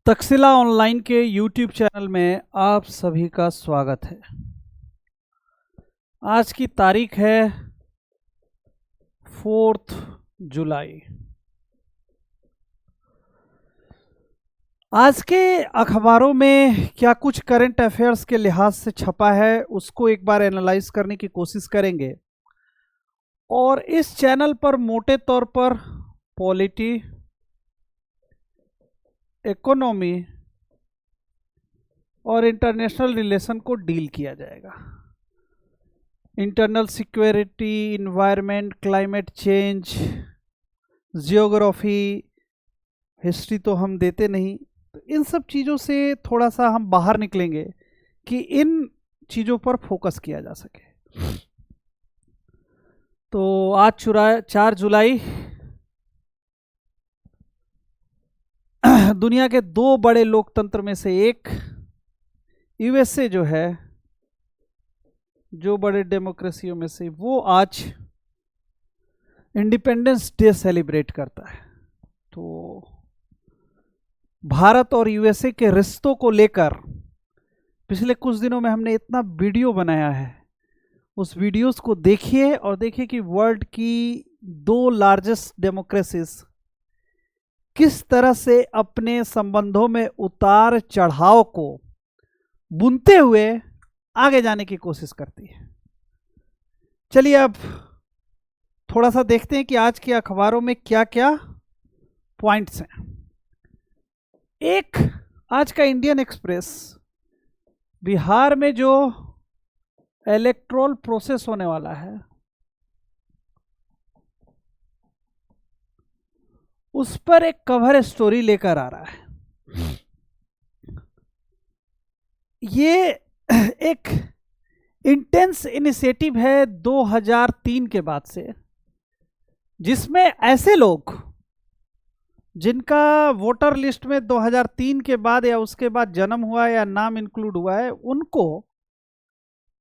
Takshashila online के YouTube channel में आप सभी का स्वागत है। आज की तारीख है 4 जुलाई। आज के अखबारों में क्या कुछ करंट अफेयर्स के लिहाज से छपा है, उसको एक बार एनालाइज करने की कोशिश करेंगे। और इस चैनल पर मोटे तौर पर पॉलिटी, इकोनॉमी और इंटरनेशनल रिलेशन को डील किया जाएगा। Internal security, environment, climate change, geography, history तो हम देते नहीं, तो इन सब चीज़ों से थोड़ा सा हम बाहर निकलेंगे कि इन चीज़ों पर फोकस किया जा सके। तो आज 4 जुलाई दुनिया के दो बड़े लोकतंत्र में से एक यूएसए जो है, जो बड़े डेमोक्रेसियों में से, वो आज इंडिपेंडेंस डे सेलिब्रेट करता है। तो भारत और यूएसए के रिश्तों को लेकर पिछले कुछ दिनों में हमने इतना वीडियो बनाया है, उस वीडियोस को देखिए और देखिए कि वर्ल्ड की दो लार्जेस्ट डेमोक्रेसीज किस तरह से अपने संबंधों में उतार चढ़ाव को बुनते हुए आगे जाने की कोशिश करती है। चलिए अब थोड़ा सा देखते हैं कि आज के अखबारों में क्या क्या पॉइंट्स हैं। एक, आज का इंडियन एक्सप्रेस, बिहार में जो इलेक्टोरल प्रोसेस होने वाला है उस पर एक कवर स्टोरी लेकर आ रहा है। ये एक इंटेंस इनिशिएटिव है 2003 के बाद से, जिसमें ऐसे लोग जिनका वोटर लिस्ट में 2003 के बाद या उसके बाद जन्म हुआ या नाम इंक्लूड हुआ है, उनको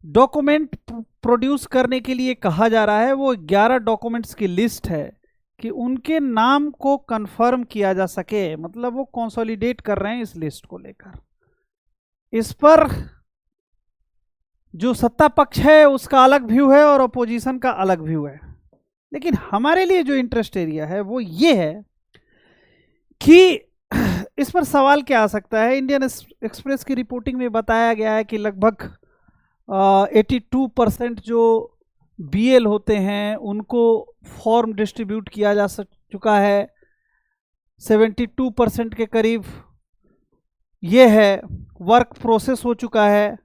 डॉक्यूमेंट प्रोड्यूस करने के लिए कहा जा रहा है। वो 11 डॉक्यूमेंट्स की लिस्ट है कि उनके नाम को कंफर्म किया जा सके, मतलब वो कंसोलिडेट कर रहे हैं इस लिस्ट को लेकर। इस पर जो सत्ता पक्ष है उसका अलग व्यू है और अपोजिशन का अलग व्यू है, लेकिन हमारे लिए जो इंटरेस्ट एरिया है वो ये है कि इस पर सवाल क्या आ सकता है। इंडियन एक्सप्रेस की रिपोर्टिंग में बताया गया है कि लगभग 82% जो बीएल होते हैं उनको फॉर्म डिस्ट्रीब्यूट किया जा चुका है। 72% के करीब ये है वर्क प्रोसेस हो चुका है।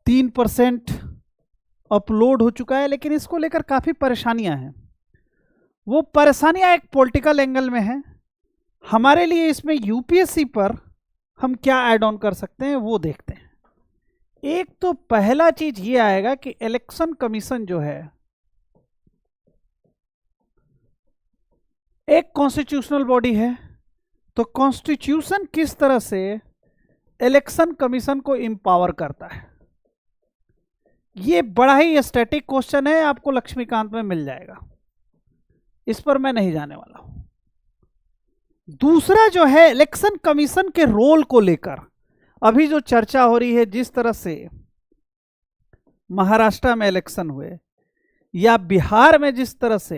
3% अपलोड हो चुका है, लेकिन इसको लेकर काफ़ी परेशानियां हैं। वो परेशानियां एक पॉलिटिकल एंगल में हैं। हमारे लिए इसमें यूपीएससी पर हम क्या ऐड ऑन कर सकते हैं वो देखते हैं। एक तो पहला चीज ये आएगा कि इलेक्शन कमीशन जो है एक कॉन्स्टिट्यूशनल बॉडी है, तो कॉन्स्टिट्यूशन किस तरह से इलेक्शन कमीशन को एम्पावर करता है, ये बड़ा ही स्टैटिक क्वेश्चन है, आपको लक्ष्मीकांत में मिल जाएगा, इस पर मैं नहीं जाने वाला हूं। दूसरा जो है इलेक्शन कमीशन के रोल को लेकर अभी जो चर्चा हो रही है, जिस तरह से महाराष्ट्र में इलेक्शन हुए या बिहार में जिस तरह से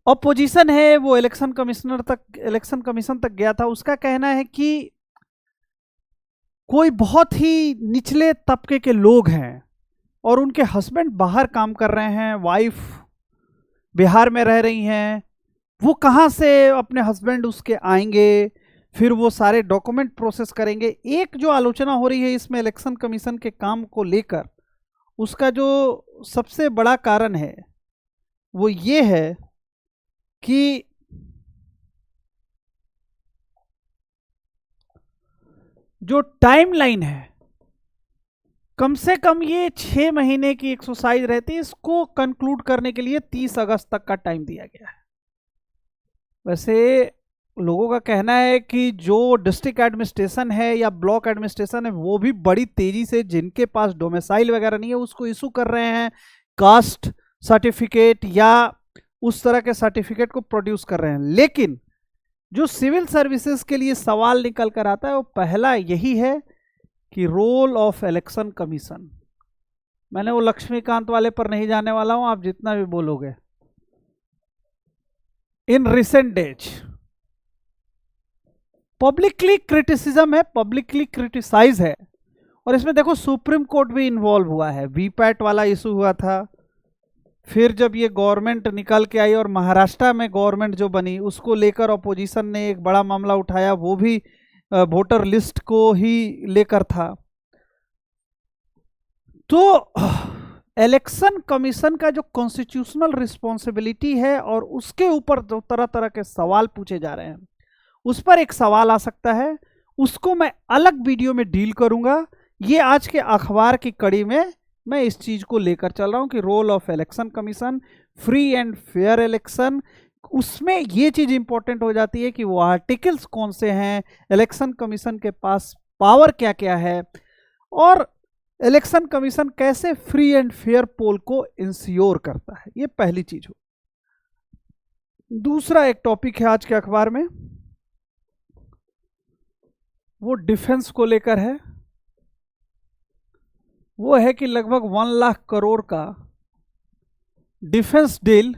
अपोजिशन है वो इलेक्शन कमीशन तक गया था, उसका कहना है कि कोई बहुत ही निचले तबके के लोग हैं और उनके हस्बैंड बाहर काम कर रहे हैं, वाइफ बिहार में रह रही हैं, वो कहाँ से अपने हस्बैंड उसके आएंगे, फिर वो सारे डॉक्यूमेंट प्रोसेस करेंगे। एक जो आलोचना हो रही है इसमें इलेक्शन कमीशन के काम को लेकर, उसका जो सबसे बड़ा कारण है वो ये है कि जो टाइमलाइन है, कम से कम ये 6 महीने की एक्सरसाइज रहती है, इसको कंक्लूड करने के लिए 30 अगस्त तक का टाइम दिया गया है। वैसे लोगों का कहना है कि जो डिस्ट्रिक्ट एडमिनिस्ट्रेशन है या ब्लॉक एडमिनिस्ट्रेशन है वो भी बड़ी तेजी से, जिनके पास डोमिसाइल वगैरह नहीं है, उसको इशू कर रहे हैं कास्ट सर्टिफिकेट या उस तरह के सर्टिफिकेट को प्रोड्यूस कर रहे हैं। लेकिन जो सिविल सर्विसेज के लिए सवाल निकल कर आता है वो पहला यही है कि रोल ऑफ इलेक्शन कमीशन। मैंने वो लक्ष्मीकांत वाले पर नहीं जाने वाला हूं, आप जितना भी बोलोगे। In recent days publicly criticism है, पब्लिकली क्रिटिसाइज है, और इसमें देखो सुप्रीम कोर्ट भी इन्वॉल्व हुआ है। वीपैट वाला इशू हुआ था, फिर जब ये गवर्नमेंट निकल के आई और महाराष्ट्र में गवर्नमेंट जो बनी उसको लेकर अपोजिशन ने एक बड़ा मामला उठाया, वो भी वोटर लिस्ट को ही लेकर था। तो इलेक्शन कमीशन का जो कॉन्स्टिट्यूशनल रिस्पॉन्सिबिलिटी है और उसके ऊपर जो तरह तरह के सवाल पूछे जा रहे हैं, उस पर एक सवाल आ सकता है, उसको मैं अलग वीडियो में डील करूंगा। ये आज के अखबार की कड़ी में मैं इस चीज को लेकर चल रहा हूं कि role of election commission, free and fair election, उसमें ये चीज इंपॉर्टेंट हो जाती है कि वो आर्टिकल्स कौन से हैं, इलेक्शन कमीशन के पास पावर क्या क्या है, और इलेक्शन कमीशन कैसे फ्री एंड फेयर पोल को इंश्योर करता है। ये पहली चीज हो। दूसरा एक टॉपिक है आज के अखबार में, वो डिफेंस को लेकर है। वो है कि लगभग 1 लाख करोड़ का डिफेंस डील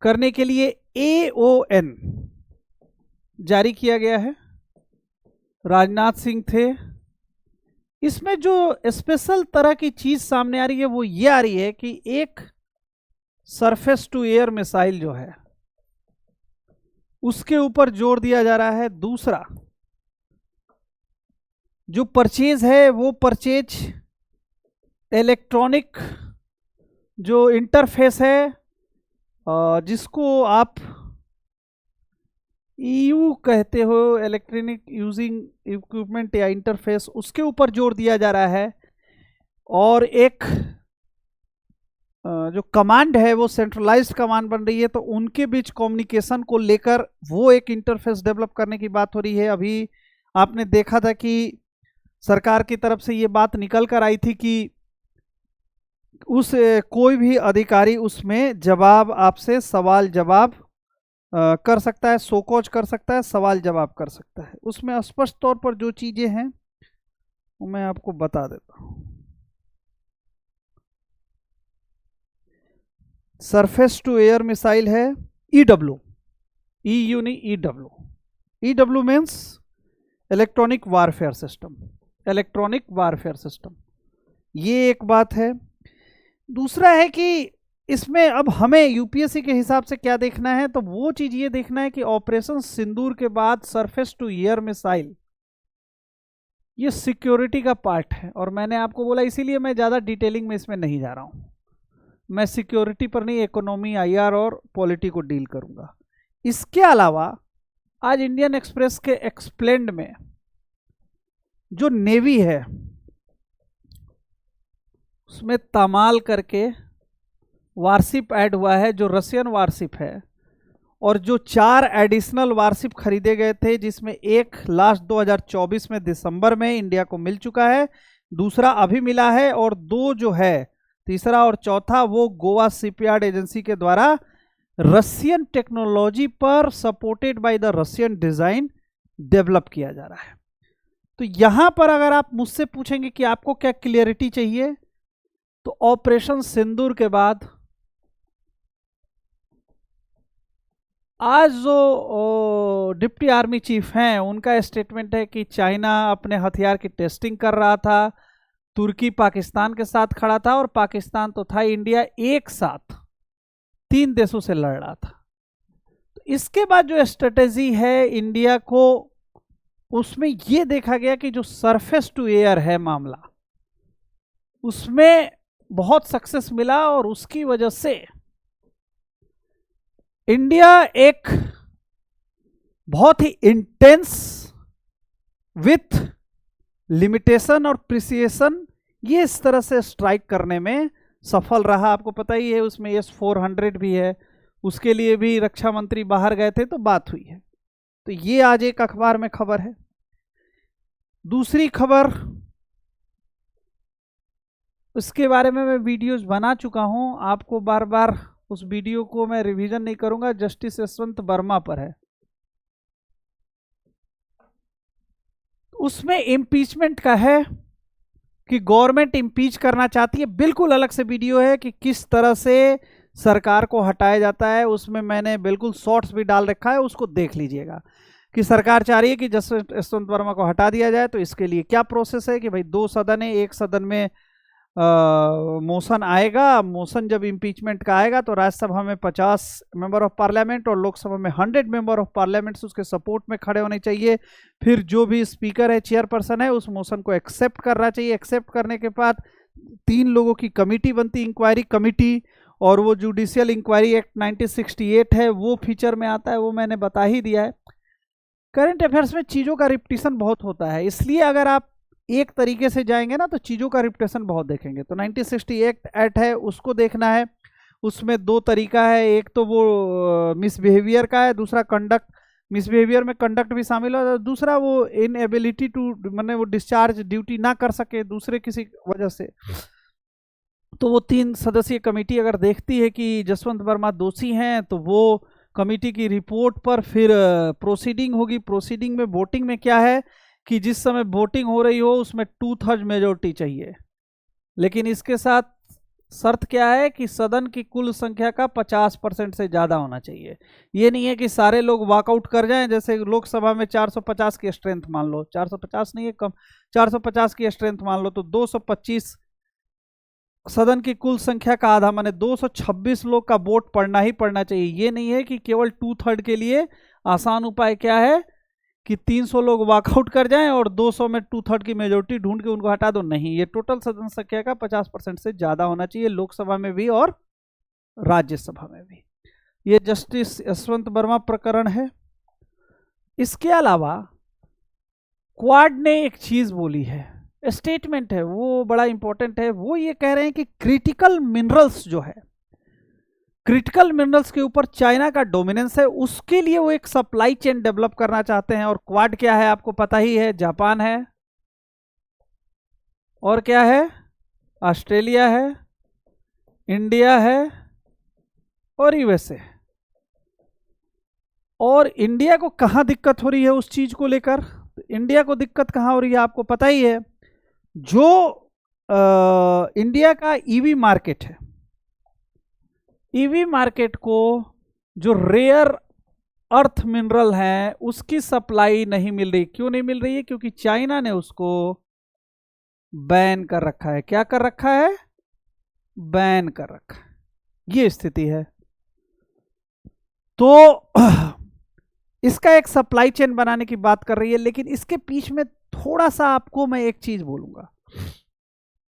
करने के लिए AON जारी किया गया है। राजनाथ सिंह थे। इसमें जो स्पेशल तरह की चीज सामने आ रही है वो ये आ रही है कि एक सरफेस टू एयर मिसाइल जो है उसके ऊपर जोर दिया जा रहा है। दूसरा जो परचेज है वो परचेज इलेक्ट्रॉनिक जो इंटरफेस है, जिसको आप EU कहते हो, इलेक्ट्रॉनिक यूजिंग इक्विपमेंट या इंटरफेस, उसके ऊपर जोर दिया जा रहा है। और एक जो कमांड है वो सेंट्रलाइज्ड कमांड बन रही है, तो उनके बीच कम्युनिकेशन को लेकर वो एक इंटरफेस डेवलप करने की बात हो रही है। अभी आपने देखा था कि सरकार की तरफ से ये बात निकल कर आई थी कि उस कोई भी अधिकारी उसमें जवाब आपसे सवाल जवाब कर सकता है, सोकोच कर सकता है, सवाल जवाब कर सकता है। उसमें स्पष्ट तौर पर जो चीजें हैं वो मैं आपको बता देता हूं। सरफेस टू एयर मिसाइल है EW, EU नहीं EW। EW means electronic warfare system, electronic warfare system, ये एक बात है। दूसरा है कि इसमें अब हमें UPSC के हिसाब से क्या देखना है, तो वो चीज ये देखना है कि ऑपरेशन सिंदूर के बाद सरफेस टू एयर मिसाइल ये सिक्योरिटी का पार्ट है। और मैंने आपको बोला, इसीलिए मैं ज़्यादा डिटेलिंग में इसमें नहीं जा रहा हूँ। मैं सिक्योरिटी पर नहीं, इकोनॉमी, IR और पॉलिटी को डील करूँगा। इसके अलावा आज इंडियन एक्सप्रेस के एक्सप्लेन्ड में जो नेवी है उसमें तमाल करके वारशिप ऐड हुआ है, जो रशियन वारशिप है, और जो 4 एडिशनल वारशिप खरीदे गए थे, जिसमें एक लास्ट 2024 में दिसंबर में इंडिया को मिल चुका है, दूसरा अभी मिला है, और 2 जो है, तीसरा और चौथा, वो गोवा शिपयार्ड एजेंसी के द्वारा रशियन टेक्नोलॉजी पर supported by the Russian design develop किया जा रहा है। तो यहां पर अगर आप मुझसे पूछेंगे कि आपको क्या क्लियरिटी चाहिए, तो ऑपरेशन सिंदूर के बाद आज जो डिप्टी आर्मी चीफ हैं उनका स्टेटमेंट है कि चाइना अपने हथियार की टेस्टिंग कर रहा था, तुर्की पाकिस्तान के साथ खड़ा था, और पाकिस्तान तो था, इंडिया एक साथ 3 देशों से लड़ रहा था। तो इसके बाद जो स्ट्रेटेजी है इंडिया को, उसमें यह देखा गया कि जो सरफेस टू एयर है मामला, उसमें बहुत सक्सेस मिला, और उसकी वजह से इंडिया एक बहुत ही इंटेंस विथ लिमिटेशन और प्रिसिएशन, ये इस तरह से स्ट्राइक करने में सफल रहा। आपको पता ही है उसमें S-400 भी है, उसके लिए भी रक्षा मंत्री बाहर गए थे, तो बात हुई है। तो ये आज एक अखबार में खबर है। दूसरी खबर, उसके बारे में मैं वीडियोस बना चुका हूं, आपको बार बार उस वीडियो को मैं रिवीजन नहीं करूंगा, जस्टिस यशवंत वर्मा पर है। उसमें इम्पीचमेंट का है कि गवर्नमेंट इम्पीच करना चाहती है, बिल्कुल अलग से वीडियो है कि किस तरह से सरकार को हटाया जाता है। उसमें मैंने बिल्कुल शॉर्ट्स भी डाल रखा है, उसको देख लीजिएगा कि सरकार चाह रही है कि जसवंत वर्मा को हटा दिया जाए, तो इसके लिए क्या प्रोसेस है कि भाई 2 सदन है, एक सदन में मोशन आएगा। मोशन जब इम्पीचमेंट का आएगा तो राज्यसभा में 50 मेंबर ऑफ पार्लियामेंट और लोकसभा में 100 मेंबर ऑफ पार्लियामेंट उसके सपोर्ट में खड़े होने चाहिए। फिर जो भी स्पीकर है, चेयरपर्सन है, उस मोशन को एक्सेप्ट करना चाहिए। एक्सेप्ट करने के बाद 3 लोगों की कमिटी बनती, इंक्वायरी कमिटी, और वो जुडिशियल इंक्वायरी एक्ट 1968 है, वो फीचर में आता है, वो मैंने बता ही दिया है। करंट अफेयर्स में चीज़ों का रिपीटिशन बहुत होता है, इसलिए अगर आप एक तरीके से जाएंगे ना तो चीज़ों का रिपीटेशन बहुत देखेंगे। तो 1968 एक्ट है, उसको देखना है। उसमें 2 तरीका है, एक तो वो मिसबिहेवियर का है, दूसरा कंडक्ट। मिसबिहेवियर में कंडक्ट भी शामिल हो, दूसरा वो इनएबिलिटी टू, मैंने वो डिस्चार्ज ड्यूटी ना कर सके दूसरे किसी वजह से। तो वो 3 सदस्यीय कमेटी अगर देखती है कि जसवंत वर्मा दोषी हैं, तो वो कमेटी की रिपोर्ट पर फिर प्रोसीडिंग होगी। प्रोसीडिंग में वोटिंग में क्या है कि जिस समय वोटिंग हो रही हो उसमें 2/3 मेजोरिटी चाहिए, लेकिन इसके साथ शर्त क्या है कि सदन की कुल संख्या का 50% से ज़्यादा होना चाहिए। ये नहीं है कि सारे लोग वॉकआउट कर जाएं, जैसे लोकसभा में 450 की स्ट्रेंथ मान लो, 450 नहीं है कम, 450 की स्ट्रेंथ मान लो, तो 225 सदन की कुल संख्या का आधा, माने 226 लोग का वोट पड़ना ही पड़ना चाहिए। ये नहीं है कि केवल 2/3 के लिए आसान उपाय क्या है कि 300 लोग वॉकआउट कर जाएं और 200 में 2/3 की मेजोरिटी ढूंढ के उनको हटा दो। नहीं, ये टोटल सदन संख्या का 50% से ज्यादा होना चाहिए, लोकसभा में भी और राज्यसभा में भी। ये जस्टिस यशवंत वर्मा प्रकरण है। इसके अलावा क्वाड ने एक चीज बोली है, स्टेटमेंट है, वो बड़ा इंपॉर्टेंट है। वो ये कह रहे हैं कि क्रिटिकल मिनरल्स जो है, क्रिटिकल मिनरल्स के ऊपर चाइना का डोमिनेंस है, उसके लिए वो एक सप्लाई चेन डेवलप करना चाहते हैं। और क्वाड क्या है आपको पता ही है, जापान है, और क्या है, ऑस्ट्रेलिया है, इंडिया है और यूएसए। और इंडिया को कहां दिक्कत हो रही है उस चीज को लेकर? इंडिया को दिक्कत कहां हो रही है आपको पता ही है। जो इंडिया का ईवी मार्केट है, ईवी मार्केट को जो रेयर अर्थ मिनरल है उसकी सप्लाई नहीं मिल रही। क्यों नहीं मिल रही है? क्योंकि चाइना ने उसको बैन कर रखा है। क्या कर रखा है? बैन कर रखा है। ये स्थिति है। तो इसका एक सप्लाई चेन बनाने की बात कर रही है, लेकिन इसके पीछे में थोड़ा सा आपको मैं एक चीज बोलूंगा,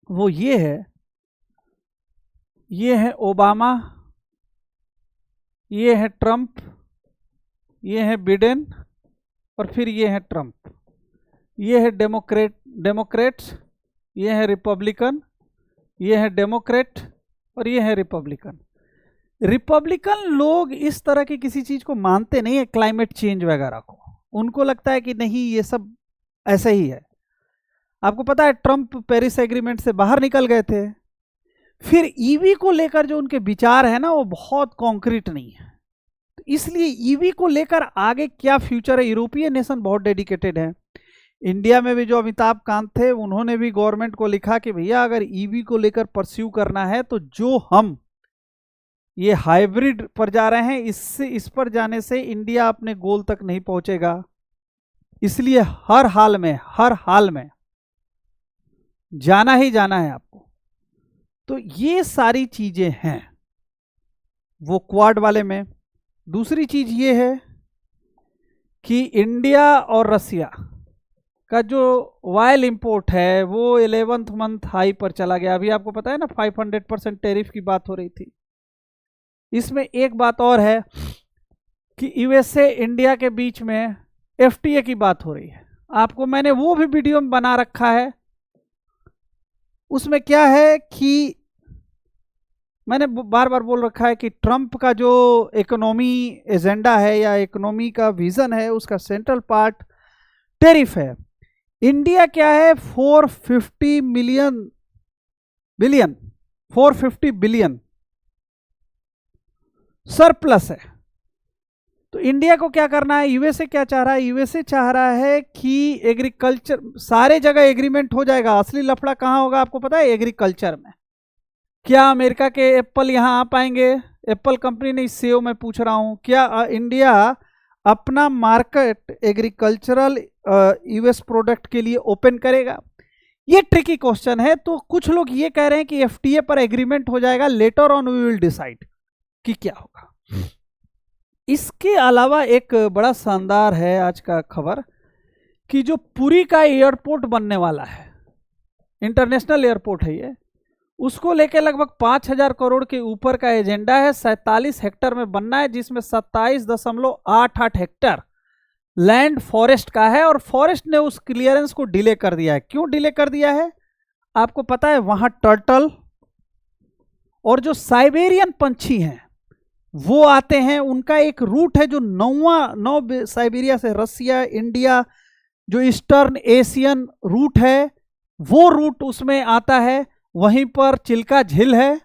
वो ये है ओबामा, ये है ट्रंप, ये है बिडेन, और फिर ये है ट्रंप। ये है डेमोक्रेट्स, ये है रिपब्लिकन, ये है डेमोक्रेट, और ये है रिपब्लिकन। रिपब्लिकन लोग इस तरह की किसी चीज को मानते नहीं है, क्लाइमेट चेंज वगैरह को। उनको लगता है कि नहीं, ये सब ऐसे ही है। आपको पता है ट्रंप पेरिस एग्रीमेंट से बाहर निकल गए थे। फिर ईवी को लेकर जो उनके विचार है ना, वो बहुत कॉन्क्रीट नहीं है। तो इसलिए ईवी को लेकर आगे क्या फ्यूचर है, यूरोपियन नेशन बहुत डेडिकेटेड है। इंडिया में भी जो अमिताभ कांत थे, उन्होंने भी गवर्नमेंट को लिखा कि भैया अगर ईवी को लेकर परस्यू करना है तो जो हम ये हाइब्रिड पर जा रहे हैं, इस पर जाने से इंडिया अपने गोल तक नहीं पहुंचेगा। इसलिए हर हाल में जाना ही जाना है आपको। तो ये सारी चीजें हैं वो क्वाड वाले में। दूसरी चीज ये है कि इंडिया और रसिया का जो ऑयल इंपोर्ट है वो 11th मंथ हाई पर चला गया। अभी आपको पता है ना 500% टैरिफ की बात हो रही थी। इसमें एक बात और है कि यूएसए इंडिया के बीच में एफटीए की बात हो रही है। आपको मैंने वो भी वीडियो में बना रखा है। उसमें क्या है कि मैंने बार बार बोल रखा है कि ट्रंप का जो इकोनॉमी एजेंडा है या इकोनॉमी का विजन है, उसका सेंट्रल पार्ट टैरिफ है। इंडिया क्या है, 450 बिलियन सरप्लस है। तो इंडिया को क्या करना है, यूएसए क्या चाह रहा है, यूएसए चाह रहा है कि एग्रीकल्चर सारे जगह एग्रीमेंट हो जाएगा। असली लफड़ा कहाँ होगा आपको पता है, एग्रीकल्चर में। क्या अमेरिका के एप्पल यहाँ आ पाएंगे, एप्पल कंपनी नहीं, सीईओ मैं पूछ रहा हूँ, क्या इंडिया अपना मार्केट एग्रीकल्चरल यूएस प्रोडक्ट के लिए ओपन करेगा? ये ट्रिकी क्वेश्चन है। तो कुछ लोग ये कह रहे हैं कि एफटीए पर एग्रीमेंट हो जाएगा, later on we will decide कि क्या होगा। इसके अलावा एक बड़ा शानदार है आज का खबर कि जो पुरी का एयरपोर्ट बनने वाला है, इंटरनेशनल एयरपोर्ट है ये, उसको लेके लगभग 5,000 करोड़ के ऊपर का एजेंडा है। 47 हेक्टर में बनना है, जिसमें 27.88 हेक्टर लैंड फॉरेस्ट का है। और फॉरेस्ट ने उस क्लियरेंस को डिले कर दिया है। क्यों डिले कर दिया है आपको पता है? वहां टर्टल और जो साइबेरियन पंछी हैं वो आते हैं, उनका एक रूट है जो नौ साइबेरिया से रसिया, इंडिया, जो ईस्टर्न एशियन रूट है वो रूट उसमें आता है। वहीं पर चिल्का झील है।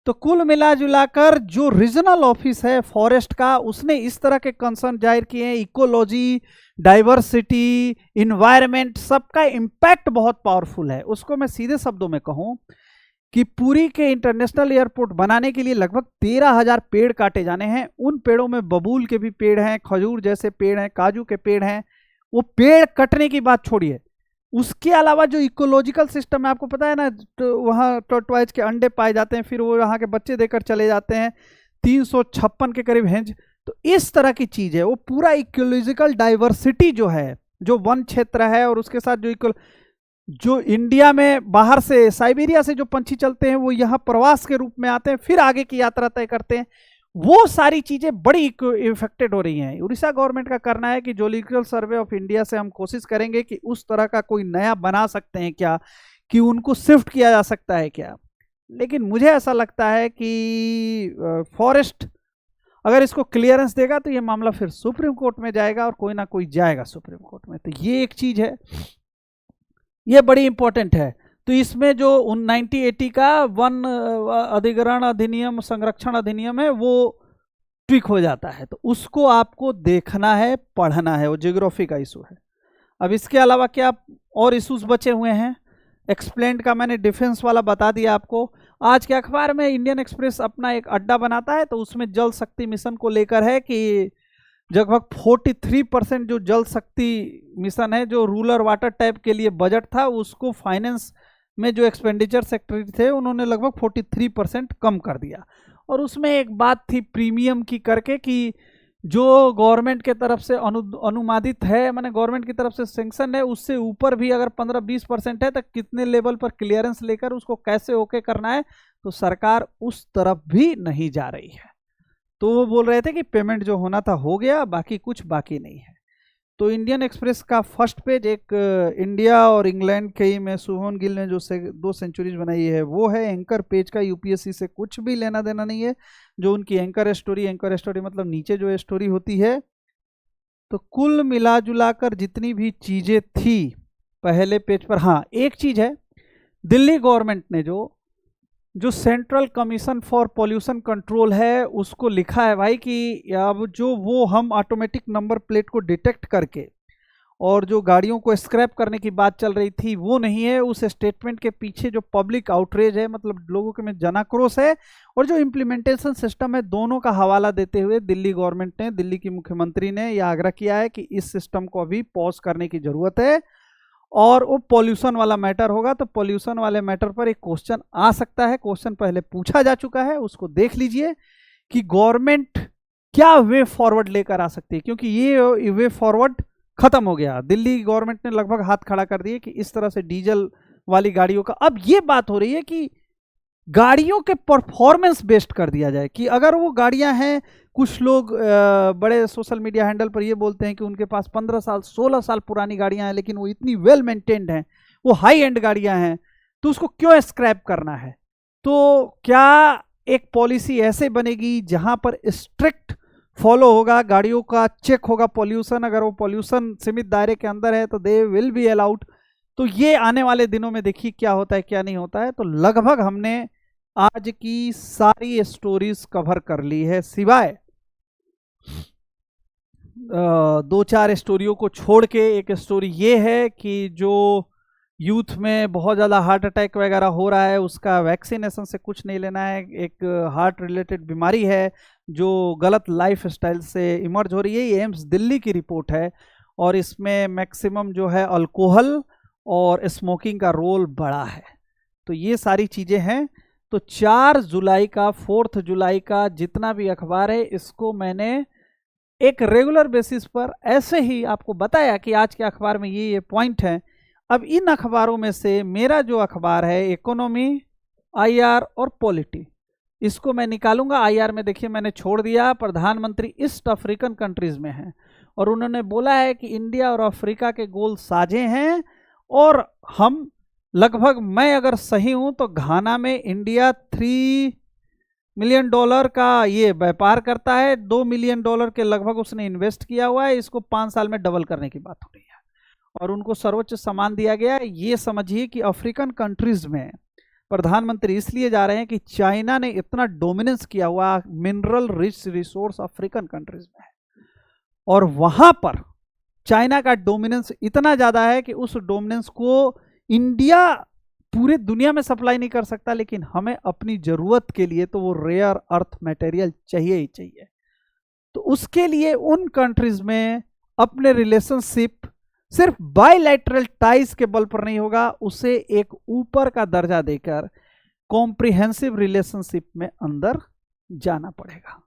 तो कुल मिला जुलाकर जो रीजनल ऑफिस है फॉरेस्ट का, उसने इस तरह के कंसर्न जाहिर किए हैं। इकोलॉजी, डाइवर्सिटी, इन्वायरमेंट, सबका इम्पैक्ट बहुत पावरफुल है। उसको मैं सीधे शब्दों में कहूं कि पुरी के इंटरनेशनल एयरपोर्ट बनाने के लिए लगभग 13,000 पेड़ काटे जाने हैं। उन पेड़ों में बबूल के भी पेड़ हैं, खजूर जैसे पेड़ हैं, काजू के पेड़ हैं। वो पेड़ कटने की बात छोड़िए, उसके अलावा जो इकोलॉजिकल सिस्टम है आपको पता है ना, तो वहाँ टॉर्टवाइज के अंडे पाए जाते हैं, फिर वो वहाँ के बच्चे देकर चले जाते हैं, 356 के करीब हेंज। तो इस तरह की चीज़ है। वो पूरा इकोलॉजिकल डाइवर्सिटी जो है, जो वन क्षेत्र है, और उसके साथ जो इंडिया में बाहर से साइबेरिया से जो पंछी चलते हैं वो यहाँ प्रवास के रूप में आते हैं, फिर आगे की यात्रा तय करते हैं। वो सारी चीजें बड़ी इफेक्टेड हो रही हैं। उड़ीसा गवर्नमेंट का करना है कि जोलॉजिकल सर्वे ऑफ इंडिया से हम कोशिश करेंगे कि उस तरह का कोई नया बना सकते हैं क्या, कि उनको शिफ्ट किया जा सकता है क्या। लेकिन मुझे ऐसा लगता है कि फॉरेस्ट अगर इसको क्लियरेंस देगा तो ये मामला फिर सुप्रीम कोर्ट में जाएगा, और कोई ना कोई जाएगा सुप्रीम कोर्ट में। तो ये एक चीज है, ये बड़ी इंपॉर्टेंट है। तो इसमें जो 1980 का वन अधिग्रहण अधिनियम, संरक्षण अधिनियम है, वो ट्विक हो जाता है। तो उसको आपको देखना है, पढ़ना है, वो ज्योग्राफी का इशू है। अब इसके अलावा क्या और इश्यूज बचे हुए हैं? एक्सप्लेंड का मैंने डिफेंस वाला बता दिया आपको। आज के अखबार में इंडियन एक्सप्रेस अपना एक अड्डा बनाता है, तो उसमें जल शक्ति मिशन को लेकर है कि लगभग 43% जो जल शक्ति मिशन है, जो रूरल वाटर टैप के लिए बजट था, उसको फाइनेंस में जो एक्सपेंडिचर सेक्रेटरी थे उन्होंने लगभग 43% कम कर दिया। और उसमें एक बात थी प्रीमियम की करके, कि जो गवर्नमेंट के तरफ से अनुमादित है, माने गवर्नमेंट की तरफ से सेंक्शन है, उससे ऊपर भी अगर 15-20% है तो कितने लेवल पर क्लियरेंस लेकर उसको कैसे ओके करना है। तो सरकार उस तरफ भी नहीं जा रही है। तो वो बोल रहे थे कि पेमेंट जो होना था हो गया, बाकी कुछ बाकी नहीं है। तो इंडियन एक्सप्रेस का फर्स्ट पेज एक इंडिया और इंग्लैंड के ही में शुभमन गिल ने जो 2 सेंचुरीज बनाई है वो है। एंकर पेज का यूपीएससी से कुछ भी लेना देना नहीं है। जो उनकी एंकर स्टोरी मतलब नीचे जो स्टोरी होती है। तो कुल मिला जुलाकर जितनी भी चीज़ें थी पहले पेज पर, हाँ एक चीज़ है, दिल्ली गवर्नमेंट ने जो central commission for pollution control है उसको लिखा है भाई कि अब जो वो हम ऑटोमेटिक नंबर प्लेट को डिटेक्ट करके और जो गाड़ियों को स्क्रैप करने की बात चल रही थी वो नहीं है। उस स्टेटमेंट के पीछे जो पब्लिक आउटरेज है, मतलब लोगों के में जनाक्रोश है, और जो इम्प्लीमेंटेशन सिस्टम है, दोनों का हवाला देते हुए दिल्ली गवर्नमेंट ने, दिल्ली की मुख्यमंत्री ने यह आग्रह किया है कि इस सिस्टम को अभी पॉज करने की जरूरत है। और वो पॉल्यूशन वाला मैटर होगा, तो पॉल्यूशन वाले मैटर पर एक क्वेश्चन आ सकता है, क्वेश्चन पहले पूछा जा चुका है, उसको देख लीजिए कि गवर्नमेंट क्या वे फॉरवर्ड लेकर आ सकती है, क्योंकि ये वे फॉरवर्ड खत्म हो गया। दिल्ली गवर्नमेंट ने लगभग हाथ खड़ा कर दिए कि इस तरह से डीजल वाली गाड़ियों का, अब ये बात हो रही है कि गाड़ियों के परफॉर्मेंस बेस्ड कर दिया जाए, कि अगर वो गाड़ियां हैं, कुछ लोग बड़े सोशल मीडिया हैंडल पर ये बोलते हैं कि उनके पास 15 साल 16 साल पुरानी गाड़ियां हैं, लेकिन वो इतनी वेल मेंटेन्ड हैं, वो हाई एंड गाड़ियां हैं, तो उसको क्यों स्क्रैप करना है। तो क्या एक पॉलिसी ऐसे बनेगी जहां पर स्ट्रिक्ट फॉलो होगा, गाड़ियों का चेक होगा पॉल्यूशन, अगर वो पॉल्यूशन सीमित दायरे के अंदर है तो दे विल बी अलाउड। तो ये आने वाले दिनों में देखिए क्या होता है क्या नहीं होता है। तो लगभग हमने आज की सारी स्टोरीज कवर कर ली है, सिवाय दो चार स्टोरियों को छोड़ के एक स्टोरी ये है कि जो यूथ में बहुत ज़्यादा हार्ट अटैक वगैरह हो रहा है, उसका वैक्सीनेशन से कुछ नहीं लेना है। एक हार्ट रिलेटेड बीमारी है जो गलत लाइफ स्टाइल से इमर्ज हो रही है। ये एम्स दिल्ली की रिपोर्ट है और इसमें मैक्सिमम जो है अल्कोहल और स्मोकिंग का रोल बड़ा है। तो ये सारी चीज़ें हैं। तो 4 जुलाई का 4 जुलाई का जितना भी अखबार है, इसको मैंने एक रेगुलर बेसिस पर ऐसे ही आपको बताया कि आज के अखबार में ये पॉइंट है। अब इन अखबारों में से मेरा जो अखबार है इकोनॉमी, आईआर और पॉलिटी, इसको मैं निकालूंगा। आईआर में देखिए मैंने छोड़ दिया, प्रधानमंत्री ईस्ट अफ्रीकन कंट्रीज में है और उन्होंने बोला है कि इंडिया और अफ्रीका के गोल साझे हैं और हम लगभग, मैं अगर सही हूं तो घाना में इंडिया $3 मिलियन का ये व्यापार करता है। $2 मिलियन के लगभग उसने इन्वेस्ट किया हुआ है। इसको 5 साल में डबल करने की बात हो रही है और उनको सर्वोच्च सम्मान दिया गया है। ये समझिए कि अफ्रीकन कंट्रीज में प्रधानमंत्री इसलिए जा रहे हैं कि चाइना ने इतना डोमिनेंस किया हुआ mineral rich resource African countries में है और वहां पर चाइना का डोमिनेंस इतना ज्यादा है कि उस डोमिनेंस को इंडिया पूरे दुनिया में सप्लाई नहीं कर सकता, लेकिन हमें अपनी जरूरत के लिए तो वो रेयर अर्थ मटेरियल चाहिए ही चाहिए। तो उसके लिए उन कंट्रीज में अपने रिलेशनशिप सिर्फ बायलैटरल टाइज के बल पर नहीं होगा, उसे एक ऊपर का दर्जा देकर कॉम्प्रिहेंसिव रिलेशनशिप में अंदर जाना पड़ेगा।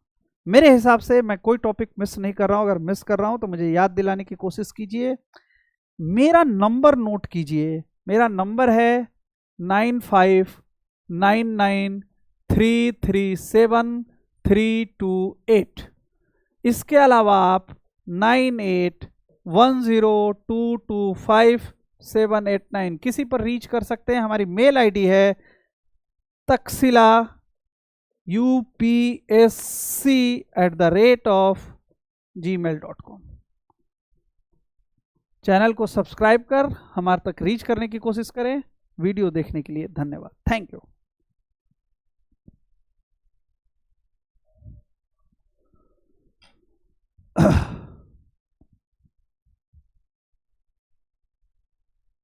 मेरे हिसाब से मैं कोई टॉपिक मिस नहीं कर रहा हूं। अगर मिस कर रहा हूं तो मुझे याद दिलाने की कोशिश कीजिए। मेरा नंबर नोट कीजिए, मेरा नंबर है 9599337328। इसके अलावा आप 9810225789 किसी पर रीच कर सकते हैं। हमारी मेल आईडी है taxila upsc@gmail.com। चैनल को सब्सक्राइब कर हमारे तक रीच करने की कोशिश करें। वीडियो देखने के लिए धन्यवाद। Thank you.